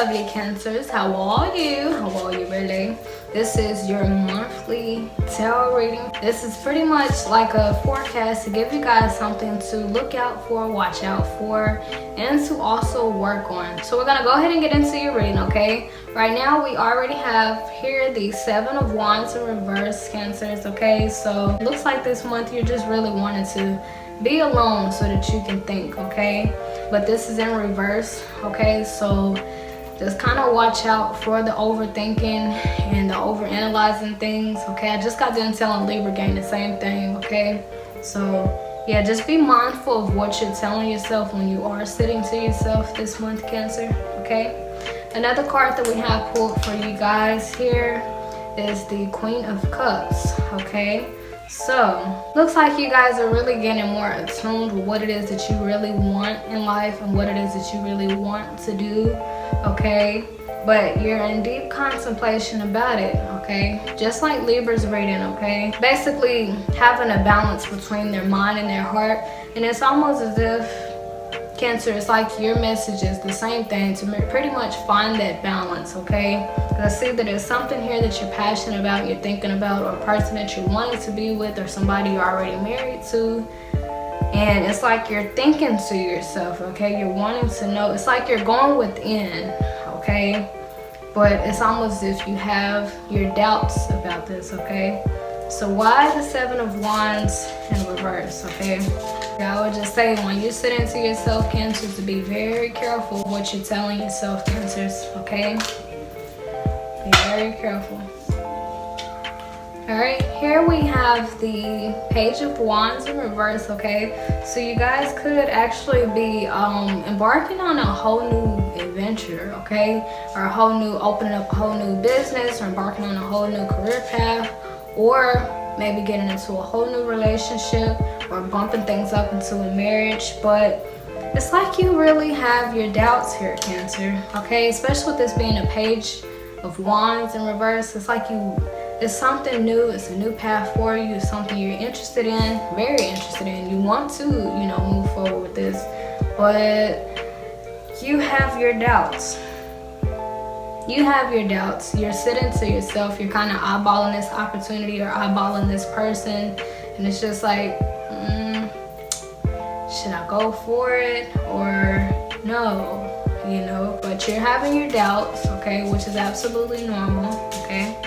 lovely Cancers. How are you? How are you really? This is your monthly tarot reading. This is pretty much like a forecast to give you guys something to look out for, watch out for, and to also work on. So we're gonna go ahead and get into your reading, okay? Right now we already have here the Seven of Wands in reverse, Cancers, okay? So it looks like this month you're just really wanting to be alone so that you can think, okay? But this is in reverse, okay? So just kind of watch out for the overthinking and the overanalyzing things, okay? I just got done telling Libra gang the same thing, okay? So yeah, just be mindful of what you're telling yourself when you are sitting to yourself this month, Cancer, okay? Another card that we have pulled for you guys here is the Queen of Cups, okay? So looks like you guys are really getting more attuned with what it is that you really want in life and what it is that you really want to do, okay? But you're in deep contemplation about it, okay? Just like Libra's reading, okay? Basically having a balance between their mind and their heart, and it's almost as if, Cancer, it's like your message is the same thing, to pretty much find that balance, okay? I see that there's something here that you're passionate about, you're thinking about, or a person that you're wanting to be with, or somebody you're already married to. And it's like you're thinking to yourself, okay? You're wanting to know. It's like you're going within, okay? But it's almost as if you have your doubts about this, okay? So why the Seven of Wands in reverse, okay? I would just say, when you sit into yourself, Cancers, to be very careful what you're telling yourself, Cancers, okay? Be very careful. Alright, here we have the Page of Wands in reverse, okay? So you guys could actually be embarking on a whole new adventure, okay? Or opening up a whole new business, or embarking on a whole new career path, or maybe getting into a whole new relationship, or bumping things up into a marriage. But it's like you really have your doubts here, Cancer, okay? Especially with this being a Page of Wands in reverse. It's like it's something new, it's a new path for you, it's something you're interested in, very interested in. You want to, move forward with this, but you have your doubts. You have your doubts. You're sitting to yourself, you're kind of eyeballing this opportunity or eyeballing this person, and it's just like, should I go for it or no? But you're having your doubts, okay, which is absolutely normal, okay?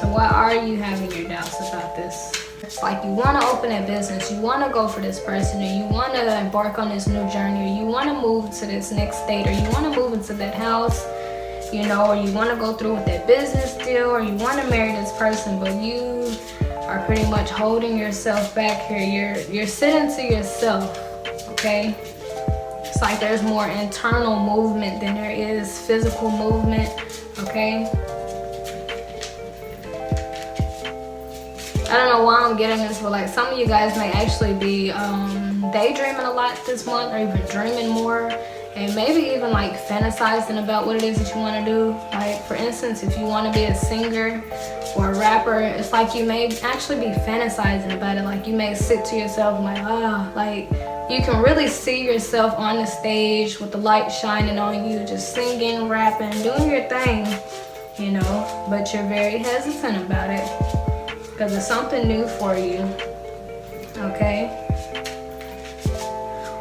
So why are you having your doubts about this? It's like you want to open a business, you want to go for this person, or you want to embark on this new journey, or you want to move to this next state, or you want to move into that house, or you want to go through with that business deal, or you want to marry this person, but you are pretty much holding yourself back here. You're sitting to yourself, okay? It's like there's more internal movement than there is physical movement, okay? I don't know why I'm getting this, but like some of you guys may actually be daydreaming a lot this month, or even dreaming more, and maybe even like fantasizing about what it is that you want to do. Like for instance, if you want to be a singer or a rapper, it's like you may actually be fantasizing about it. Like you may sit to yourself like, like you can really see yourself on the stage with the light shining on you, just singing, rapping, doing your thing, but you're very hesitant about it because it's something new for you, okay?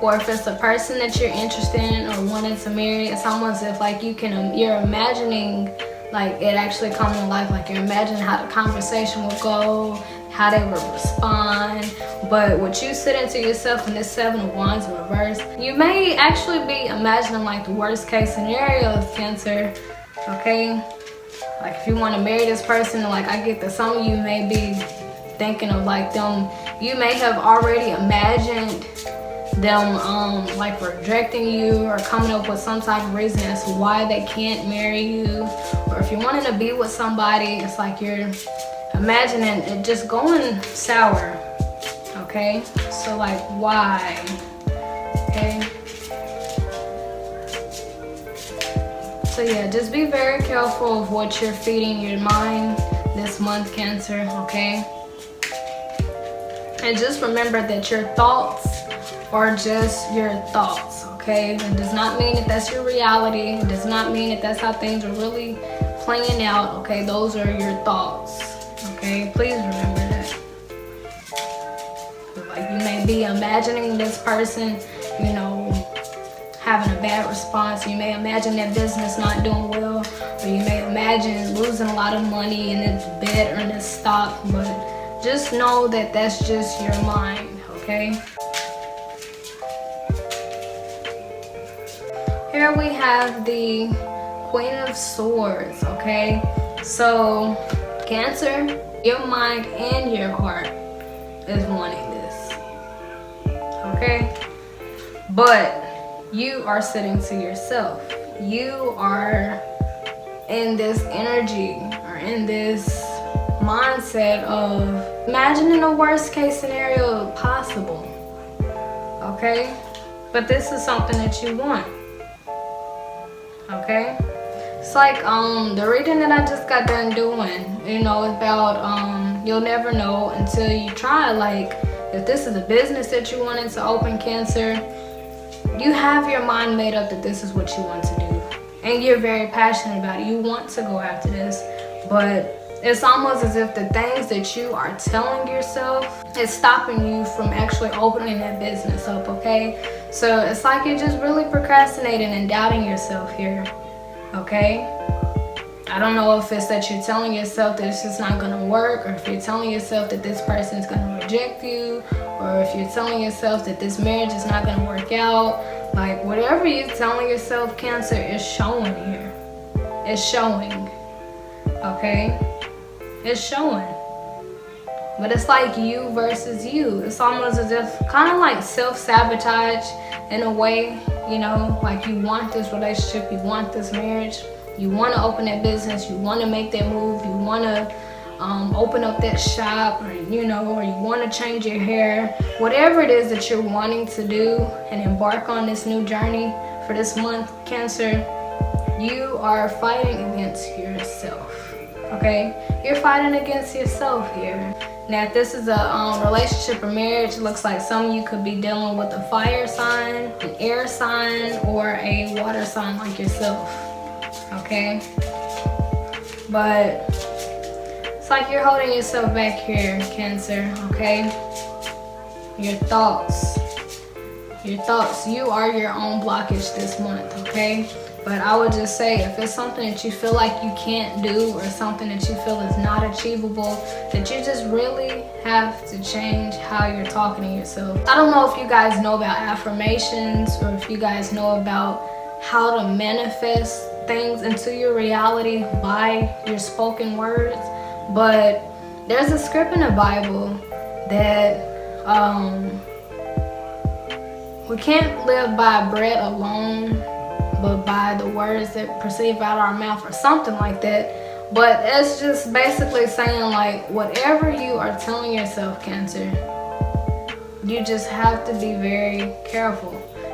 Or if it's a person that you're interested in or wanting to marry, it's almost as if like you're imagining like it actually coming to life. Like you're imagining how the conversation will go, how they would respond. But what you sit into yourself in this Seven of Wands in reverse, you may actually be imagining like the worst case scenarios, Cancer, okay? Like if you want to marry this person, like I get that some of you may be thinking of like them, you may have already imagined them like rejecting you, or coming up with some type of reason as to why they can't marry you. Or if you're wanting to be with somebody, it's like you're imagining it just going sour, okay? So like why, okay? So yeah, just be very careful of what you're feeding your mind this month, Cancer, okay? And just remember that your thoughts are just your thoughts, okay? okay? It does not mean that that's your reality. It does not mean that that's how things are really playing out, okay? Those are your thoughts, okay? Please remember that. Like, you may be imagining this person, you know, having a bad response. You may imagine that business not doing well, or you may imagine losing a lot of money in its bid or in its stock, but just know that that's just your mind, okay? Here we have the Queen of Swords, okay? So, Cancer, your mind and your heart is wanting this, okay? But you are sitting to yourself. You are in this energy or in this mindset of imagining the worst case scenario possible, okay? But this is something that you want, okay? It's like the reading that I just got done doing, you know, about you'll never know until you try. Like, if this is a business that you wanted to open, Cancer, you have your mind made up that this is what you want to do, and you're very passionate about it. You want to go after this, but it's almost as if the things that you are telling yourself is stopping you from actually opening that business up, okay? So it's like you're just really procrastinating and doubting yourself here, okay? I don't know if it's that you're telling yourself that it's just not gonna work, or if you're telling yourself that this person's gonna reject you, or if you're telling yourself that this marriage is not gonna work out. Like, whatever you're telling yourself, Cancer, is showing here. It's showing, okay? It's showing. But it's like you versus you. It's almost as if kind of like self-sabotage in a way, you know, like you want this relationship, you want this marriage, you want to open that business, you want to make that move, you want to open up that shop, or you know, or you want to change your hair, whatever it is that you're wanting to do and embark on this new journey for this month, Cancer, you are fighting against yourself, okay? You're fighting against yourself here. Now, if this is a relationship or marriage, it looks like some of you could be dealing with a fire sign, an air sign, or a water sign like yourself, okay? But it's like you're holding yourself back here, Cancer, okay? Your thoughts, you are your own blockage this month, okay? But I would just say, if it's something that you feel like you can't do, or something that you feel is not achievable, that you just really have to change how you're talking to yourself. I don't know if you guys know about affirmations, or if you guys know about how to manifest things into your reality by your spoken words, but there's a script in the Bible that we can't live by bread alone, but by the words that proceed out of our mouth, or something like that. But it's just basically saying, like, whatever you are telling yourself, Cancer, you just have to be very careful,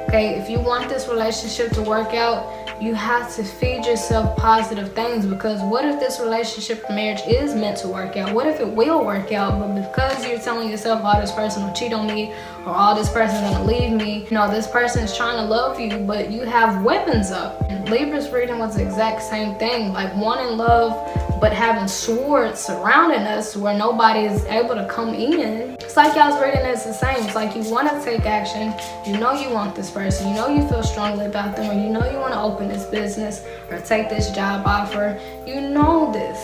okay? If you want this relationship to work out, you have to feed yourself positive things, because what if this relationship or marriage is meant to work out? What if it will work out, but because you're telling yourself, oh, this person will cheat on me, or oh, this person's gonna leave me, you know, this person is trying to love you, but you have weapons up. And Libra's reading was the exact same thing, like wanting love, but having swords surrounding us where nobody is able to come in. It's like y'all's reading is the same. It's like you want to take action, you know you want this person, you know you feel strongly about them, or you know you want to open this business or take this job offer. You know this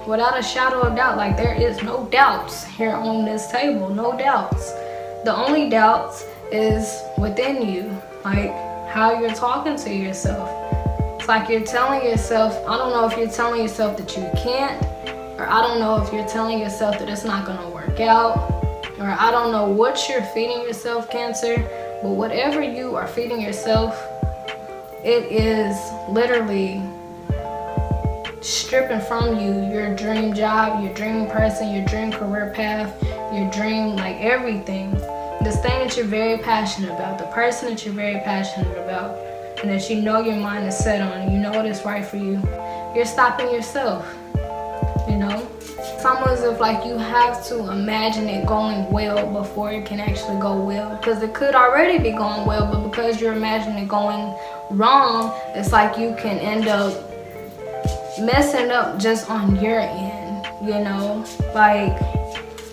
without a shadow of doubt. Like, there is no doubts here on this table, no doubts. The only doubts is within you, like how you're talking to yourself. It's like you're telling yourself, I don't know if you're telling yourself that you can't, or I don't know if you're telling yourself that it's not gonna work out, or I don't know what you're feeding yourself, Cancer, but whatever you are feeding yourself, it is literally stripping from you your dream job, your dream person, your dream career path, your dream, like everything. This thing that you're very passionate about, the person that you're very passionate about, and that you know your mind is set on, you know what is right for you. You're stopping yourself, you know? It's almost as if like you have to imagine it going well before it can actually go well, because it could already be going well, but because you're imagining it going wrong, it's like you can end up messing up just on your end, you know? Like,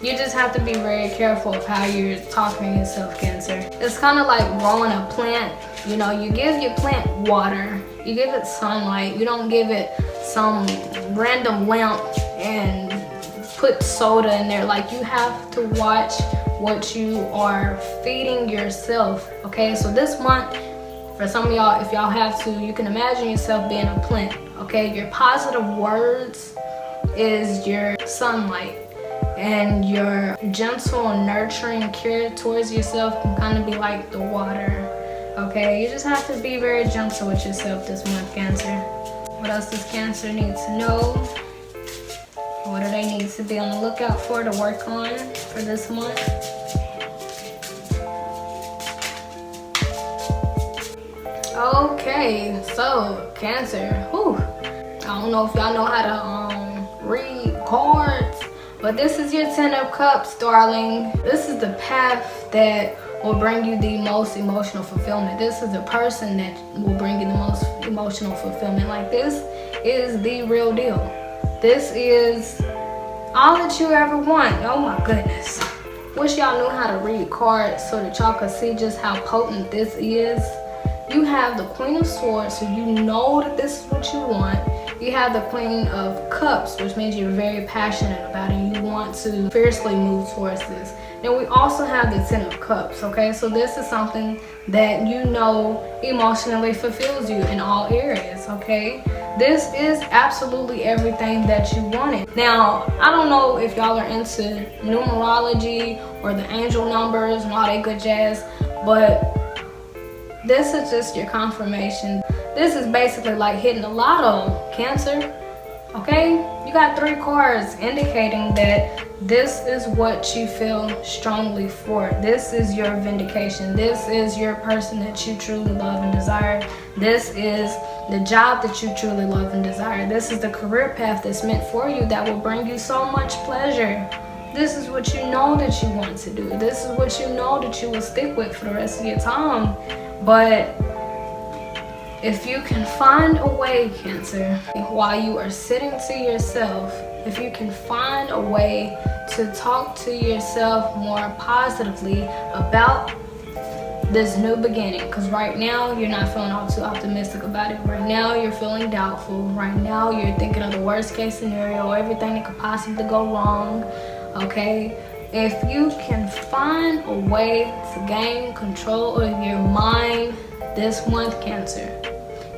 you just have to be very careful of how you're talking to yourself, Cancer. It's kind of like growing a plant. You know, you give your plant water, you give it sunlight, you don't give it some random lamp and put soda in there. Like, you have to watch what you are feeding yourself, okay? So this month, for some of y'all, if y'all have to, you can imagine yourself being a plant, okay? Your positive words is your sunlight, and your gentle, nurturing care towards yourself can kind of be like the water, okay? You just have to be very gentle with yourself this month, Cancer. What else does Cancer need to know? What do they need to be on the lookout for to work on for this month? Okay, so Cancer, whew. I don't know if y'all know how to read cards, but this is your 10 of Cups, darling. This is the path that will bring you the most emotional fulfillment. This is the person that will bring you the most emotional fulfillment. Like, this is the real deal. This is all that you ever want. Oh my goodness. Wish y'all knew how to read cards so that y'all could see just how potent this is. You have the Queen of Swords, so you know that this is what you want. You have the Queen of Cups, which means you're very passionate about it and you want to fiercely move towards this. Then we also have the 10 of Cups, okay? So this is something that you know emotionally fulfills you in all areas, okay? This is absolutely everything that you wanted. Now, I don't know if y'all are into numerology or the angel numbers and all that good jazz, but this is just your confirmation. This is basically like hitting the lotto, Cancer, okay? You got 3 cards indicating that this is what you feel strongly for. This is your vindication. This is your person that you truly love and desire. This is the job that you truly love and desire. This is the career path that's meant for you that will bring you so much pleasure. This is what you know that you want to do. This is what you know that you will stick with for the rest of your time. But if you can find a way, Cancer, while you are sitting to yourself, if you can find a way to talk to yourself more positively about this new beginning, because right now you're not feeling all too optimistic about it. Right now you're feeling doubtful. Right now you're thinking of the worst case scenario, everything that could possibly go wrong, okay? If you can find a way to gain control of your mind this month, Cancer,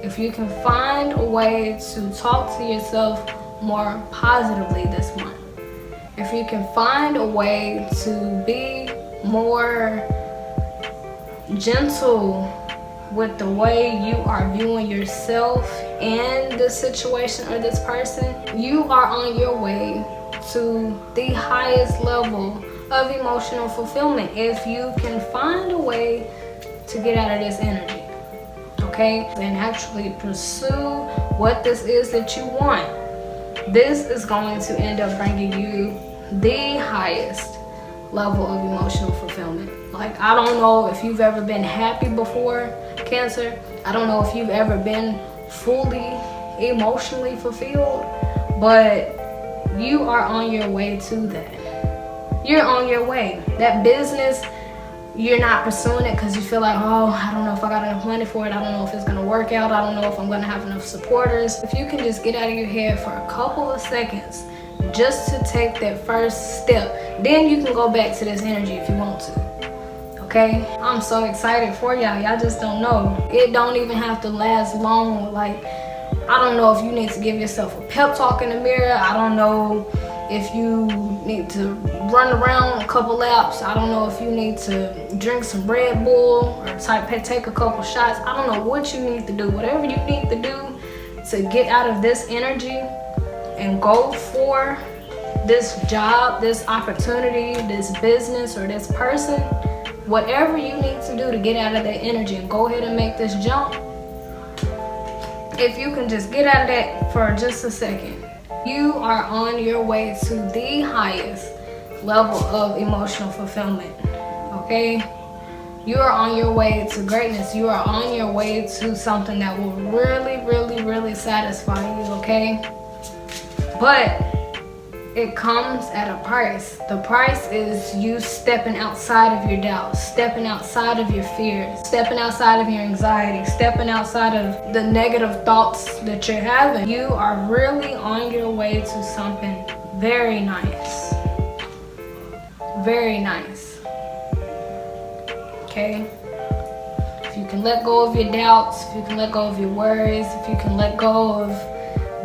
if you can find a way to talk to yourself more positively this month, if you can find a way to be more gentle with the way you are viewing yourself and this situation or this person, you are on your way to the highest level of emotional fulfillment if you can find a way to get out of this energy, okay? And actually pursue what this is that you want. This is going to end up bringing you the highest level of emotional fulfillment. Like, I don't know if you've ever been happy before, Cancer. I don't know if you've ever been fully emotionally fulfilled, but you are on your way to that. You're on your way. That business, you're not pursuing it because you feel like, oh, I don't know if I got enough money for it. I don't know if it's going to work out. I don't know if I'm going to have enough supporters. If you can just get out of your head for a couple of seconds just to take that first step, then you can go back to this energy if you want to. Okay? I'm so excited for y'all. Y'all just don't know. It don't even have to last long. Like, I don't know if you need to give yourself a pep talk in the mirror. I don't know if you need to run around a couple laps. I don't know if you need to drink some Red Bull or take a couple shots. I don't know what you need to do. Whatever you need to do to get out of this energy and go for this job, this opportunity, this business, or this person, whatever you need to do to get out of that energy and go ahead and make this jump, if you can just get out of that for just a second You are on your way to the highest level of emotional fulfillment, okay? You are on your way to greatness. You are on your way to something that will really, really, really satisfy you, okay? But it comes at a price. The price is you stepping outside of your doubts, stepping outside of your fears, stepping outside of your anxiety, stepping outside of the negative thoughts that you're having. You are really on your way to something very nice. Very nice. Okay? If you can let go of your doubts, if you can let go of your worries, if you can let go of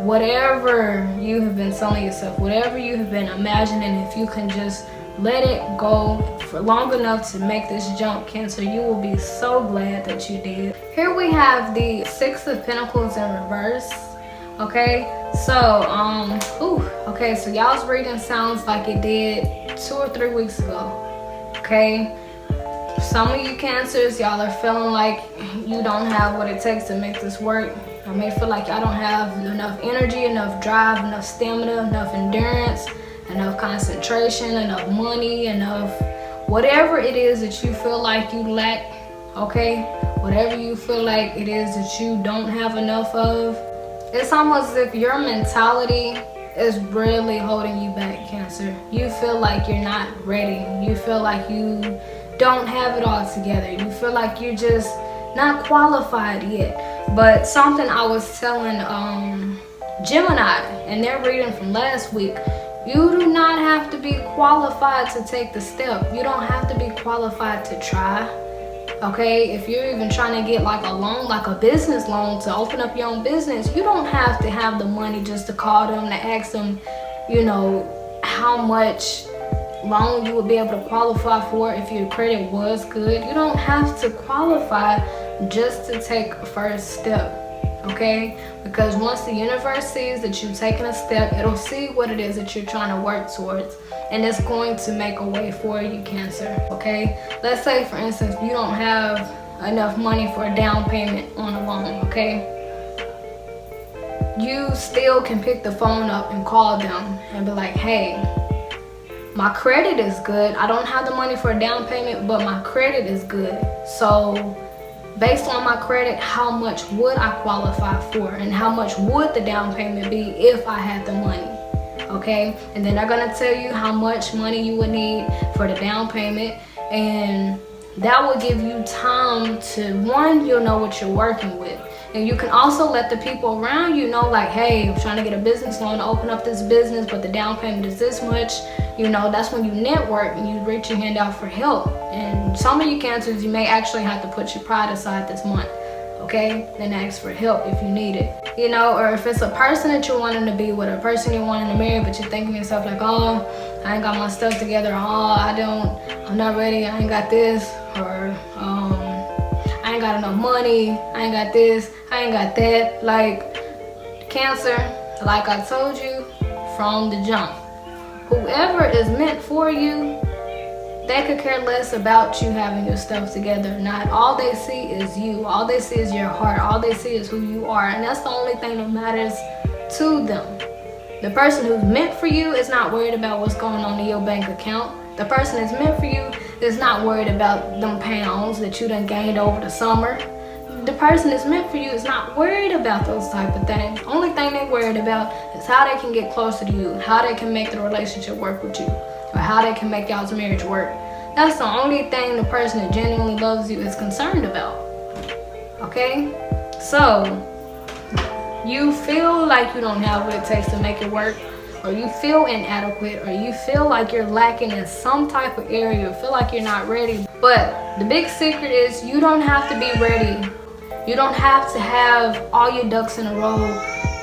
whatever you have been telling yourself, whatever you have been imagining, if you can just let it go for long enough to make this jump, Cancer, you will be so glad that you did. Here we have the Six of Pentacles in reverse. Okay, so okay, so y'all's reading sounds like it did 2 or 3 weeks ago. Okay, some of you Cancers, y'all are feeling like you don't have what it takes to make this work. I may feel like y'all don't have enough energy, enough drive, enough stamina, enough endurance, enough concentration, enough money, enough whatever it is that you feel like you lack, okay? Whatever you feel like it is that you don't have enough of, it's almost as if your mentality is really holding you back, Cancer. You feel like you're not ready. You feel like you don't have it all together. You feel like you're just not qualified yet. But something I was telling Gemini in their reading from last week, you do not have to be qualified to take the step. You don't have to be qualified to try. Okay, if you're even trying to get like a loan, like a business loan to open up your own business, you don't have to have the money just to call them to ask them, you know, how much loan you would be able to qualify for if your credit was good. You don't have to qualify just to take a first step, okay? Because once the universe sees that you've taken a step, it'll see what it is that you're trying to work towards, and it's going to make a way for you, Cancer, okay? Let's say, for instance, you don't have enough money for a down payment on a loan, okay? You still can pick the phone up and call them and be like, hey, my credit is good. I don't have the money for a down payment, but my credit is good. So based on my credit, how much would I qualify for, and how much would the down payment be if I had the money? Okay, and then they're gonna tell you how much money you would need for the down payment, and that will give you time to, one, you'll know what you're working with, and you can also let the people around you know, like, hey, I'm trying to get a business loan to open up this business, but the down payment is this much. You know, that's when you network and you reach your hand out for help. And some of you Cancers, you may actually have to put your pride aside this month, okay? And ask for help if you need it. You know, or if it's a person that you're wanting to be with, a person you're wanting to marry, but you're thinking to yourself like, oh, I ain't got my stuff together, oh, I'm not ready, I ain't got this, or I ain't got enough money, I ain't got this, I ain't got that. Like, Cancer, like I told you from the jump, whoever is meant for you, they could care less about you having your stuff together or not. All they see is you. All they see is your heart. All they see is who you are. And that's the only thing that matters to them. The person who's meant for you is not worried about what's going on in your bank account. The person that's meant for you is not worried about them pounds that you done gained over the summer. The person that's meant for you is not worried about those type of things. Only thing they're worried about is how they can get closer to you, how they can make the relationship work with you, or how they can make y'all's marriage work. That's the only thing the person that genuinely loves you is concerned about. Okay? So, you feel like you don't have what it takes to make it work, or you feel inadequate, or you feel like you're lacking in some type of area, or feel like you're not ready. But the big secret is you don't have to be ready. You don't have to have all your ducks in a row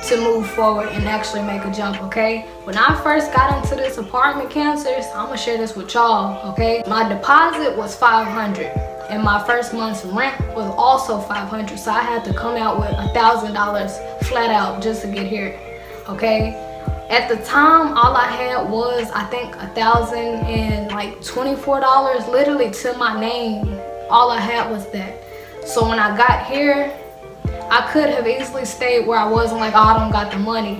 to move forward and actually make a jump, okay? When I first got into this apartment, Cancers, I'm gonna share this with y'all, okay? My deposit was $500, and my first month's rent was also $500, so I had to come out with $1,000 flat out just to get here, okay? At the time, all I had was, I think, $1,024 literally to my name. All I had was that. So when I got here, I could have easily stayed where I was and like, oh, I don't got the money.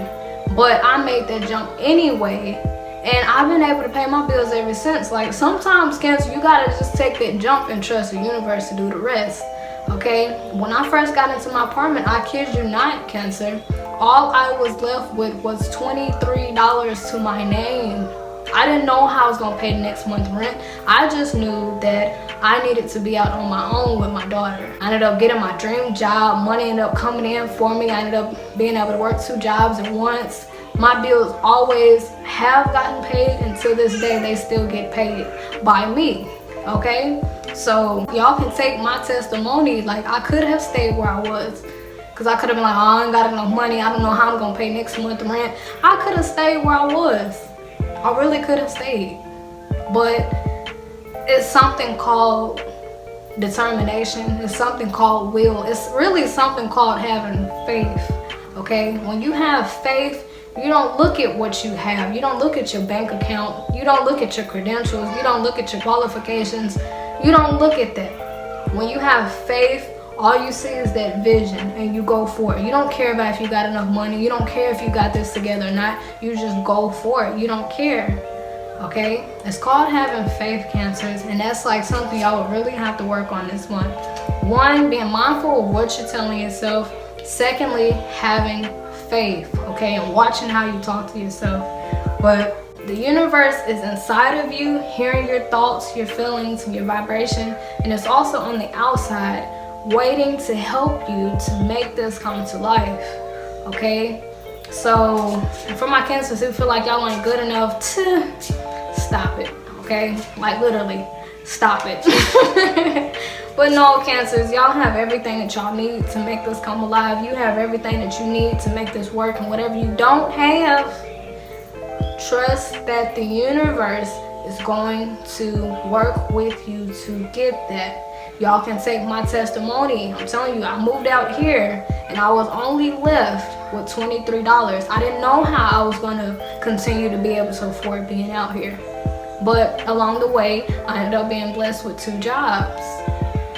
but I made that jump anyway. And I've been able to pay my bills ever since. Like, sometimes, Cancer, you gotta just take that jump and trust the universe to do the rest. Okay? When I first got into my apartment, I kid you not, Cancer, all I was left with was $23 to my name. I didn't know how I was gonna pay the next month's rent. I just knew that I needed to be out on my own with my daughter. I ended up getting my dream job. Money ended up coming in for me. I ended up being able to work 2 jobs at once. My bills always have gotten paid, and to this day they still get paid by me. Okay? So y'all can take my testimony. Like, I could have stayed where I was, because I could have been like, oh, I ain't got enough money, I don't know how I'm gonna pay next month's rent. I could have stayed where I was. I really could have stayed. But it's something called determination. It's something called will. It's really something called having faith. Okay? When you have faith, you don't look at what you have. You don't look at your bank account. You don't look at your credentials. You don't look at your qualifications. You don't look at that. When you have faith, all you see is that vision, and you go for it. You don't care about if you got enough money. You don't care if you got this together or not. You just go for it. You don't care. Okay? It's called having faith, Cancers, and that's like something y'all would really have to work on this month. 1, being mindful of what you're telling yourself. Secondly, having faith, okay, and watching how you talk to yourself. But the universe is inside of you, hearing your thoughts, your feelings, and your vibration, and it's also on the outside, waiting to help you to make this come to life. Okay? So for my Cancers who feel like y'all ain't good enough, to stop it. Okay? Like, literally stop it. But no, Cancers, y'all have everything that y'all need to make this come alive. You have everything that you need to make this work, and whatever you don't have, trust that the universe is going to work with you to get that. Y'all can take my testimony. I'm telling you, I moved out here and I was only left with $23. I didn't know how I was going to continue to be able to afford being out here. But along the way, I ended up being blessed with 2 jobs.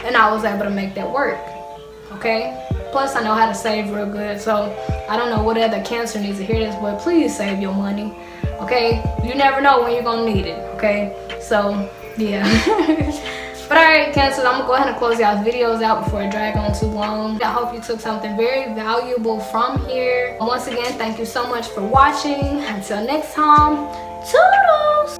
And I was able to make that work. Okay? Plus, I know how to save real good. So I don't know what other Cancer needs to hear this, but please save your money. Okay? You never know when you're going to need it. Okay? So, yeah. But alright, Cancers, I'm going to go ahead and close y'all's videos out before it drags on too long. I hope you took something very valuable from here. Once again, thank you so much for watching. Until next time, toodles!